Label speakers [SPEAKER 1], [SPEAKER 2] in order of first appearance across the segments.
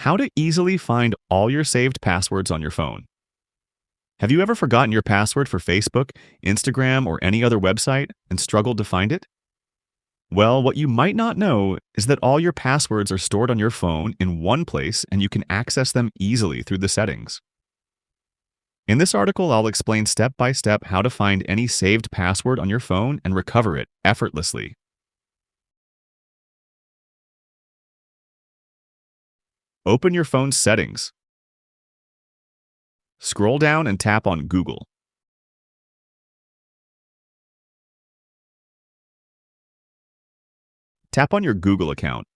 [SPEAKER 1] How to easily find all your saved passwords on your phone. Have you ever forgotten your password for Facebook, Instagram, or any other website and struggled to find it? Well, what you might not know is that all your passwords are stored on your phone in one place and you can access them easily through the settings. In this article, I'll explain step by step how to find any saved password on your phone and recover it effortlessly. Open your phone's settings. Scroll down and tap on Google. Tap on your Google account.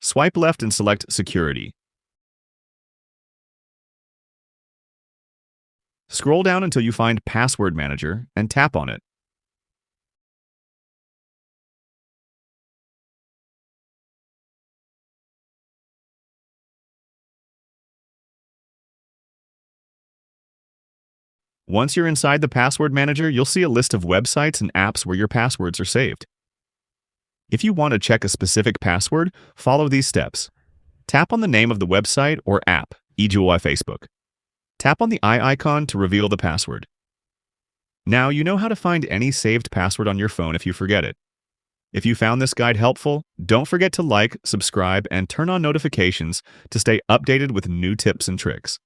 [SPEAKER 1] Swipe left and select Security. Scroll down until you find Password Manager and tap on it. Once you're inside the Password Manager, you'll see a list of websites and apps where your passwords are saved. If you want to check a specific password, follow these steps. Tap on the name of the website or app, e.g. Facebook. Tap on the eye icon to reveal the password. Now you know how to find any saved password on your phone if you forget it. If you found this guide helpful, don't forget to like, subscribe, and turn on notifications to stay updated with new tips and tricks.